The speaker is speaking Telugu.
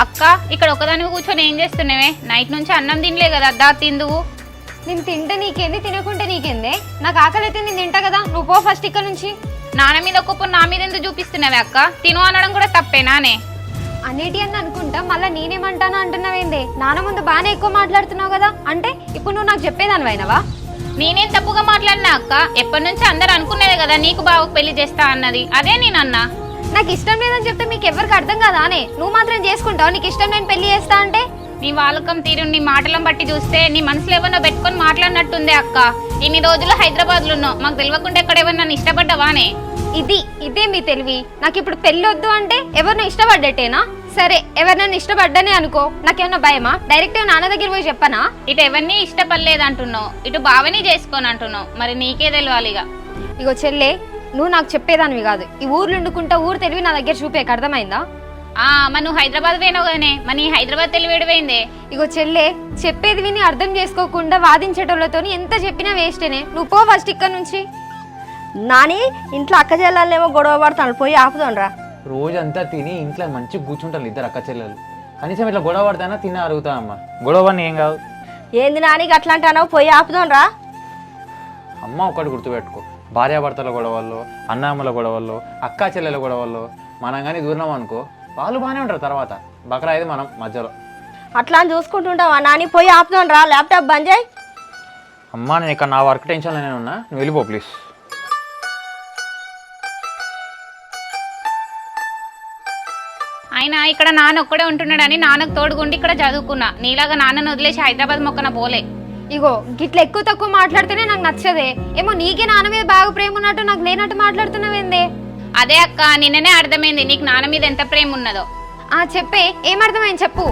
అక్క ఇక్కడ ఒకదాని కూర్చొని ఏం చేస్తున్నావే? నైట్ నుంచి అన్నం తినలే కదా, దా తిందువు. నేను తింటే నీకేంది, తినకుంటే నీకేందే? నాకు ఆకలి అయితే నేను తింటా కదా, నువ్వు పో ఫస్ట్ ఇక్కడ నుంచి. నాన్న మీద ఒక్కొక్క నా మీద ఎందుకు చూపిస్తున్నావే అక్క? తిను అనడం కూడా తప్పేనానే? అనేటి అని అనుకుంటా మళ్ళీ నేనేమంటానా అంటున్నావేందే? నాన్న ముందు బాగానే ఎక్కువ మాట్లాడుతున్నావు కదా, అంటే ఇప్పుడు నువ్వు నాకు చెప్పేదానివైనవా? నేనేం తప్పుగా మాట్లాడినా అక్క? ఎప్పటి నుంచి అందరు అనుకునేదే కదా నీకు బావ పెళ్లి చేస్తా అన్నది, అదే నేనన్నా. నాకు ఇష్టం లేదని చెప్తే మీకు ఎవరికి అర్థం కాదా అనే? నువ్వు మాత్రం చేసుకుంటావు, నీకు ఇష్టం నేను పెళ్లి చేస్తా అంటే? నీ వాలకం తీరు నీ మాటలను బట్టి చూస్తే నీ మనసులో ఏమన్నా పెట్టుకొని మాట్లాడినట్టుందే అక్క. ఇన్ని రోజులు హైదరాబాద్లో ఉన్నావు, మాకు తెలియకుండా ఎక్కడ ఎవరు నన్ను ఇష్టపడ్డావానే? ఇదే మీ తెలివి. నాకు ఇప్పుడు పెళ్లి వద్దు అంటే ఎవరినో ఇష్టపడ్డట్టేనా? సరే, ఎవరినైనా ఇష్టపడ్డానే అనుకో, నాకేమన్నా భయమా? డైరెక్ట్ నాన్న దగ్గర పోయి చెప్పనా? ఇటు ఎవరిని ఇష్టపడలేదు అంటున్నావు, ఇటు బావని చేసుకోని అంటున్నావు, మరి నీకే తెలియాలిగా. ఇగో చెల్లే, నువ్వు నాకు చెప్పేదానివి కాదు, ఈ ఊర్లు వండుకుంటా ఊరు తెలివి నా దగ్గర చూపేక అర్థమైందా? మరి నువ్వు హైదరాబాద్ పోయినావు కదనే, మరి నీ హైదరాబాద్ తెలివేడిపోయిందే. ఇగో చెల్లే, చెప్పేది విని అర్థం చేసుకోకుండా వాదించేటోళ్ళతో ఎంత చెప్పినా వేస్టేనే. నువ్వు పో ఫస్ట్ ఇక్కడ నుంచి. నాని ఇంట్లో అక్క చెల్లెళ్ళేమో గొడవ పడతాను, పోయి ఆపుదాంరా. రోజంతా తిని ఇంట్లో మంచిగా కూర్చుంటారు ఇద్దరు అక్క చెల్లెలు. కనీసం ఇట్లా గొడవ పడతానా తిన్నా అరుగుతా అమ్మ. గొడవ ఏం కాదు. ఏంది నానికి అట్లాంటి అన్నావు, పోయి ఆపుదాంరా. అమ్మ ఒకటి గుర్తుపెట్టుకో, భార్యాభర్తల గొడవల్లో, అన్నమ్మల గొడవల్లో, అక్క చెల్లెల గొడవల్లో మనం కానీ దూరం అనుకో, వాళ్ళు బాగానే ఉంటారు, తర్వాత బకరా అయితే మనం మధ్యలో. అట్లా అని చూసుకుంటుంటావా నాని? పోయి ఆపుదాంరా, ల్యాప్టాప్ బంద్ చేయి. అమ్మ నేను ఇక్కడ నా వర్క్ టెన్షన్లో నేను ఉన్నా, నువ్వు వెళ్ళిపో ప్లీజ్. అయినా ఇక్కడ నాన్న ఒక్కడే ఉంటున్నాడని నాన్నకు తోడుగుండి ఇక్కడ చదువుకున్నా. నీలాగా నాన్నను వదిలేసి హైదరాబాద్ మొక్కన పోలే. ఇగో గిట్ల ఎక్కువ తక్కువ మాట్లాడితేనే నాకు నచ్చదే. ఏమో నీకే నాన్న మీద బాగా ప్రేమ ఉన్నట్టు నాకు లేనట్టు మాట్లాడుతున్నావేందే? అదే అక్క, నిన్ననే అర్థమైంది నీకు నాన్న మీద ఎంత ప్రేమ ఉన్నదో. చెప్పే, ఏమర్థమైంది చెప్పు.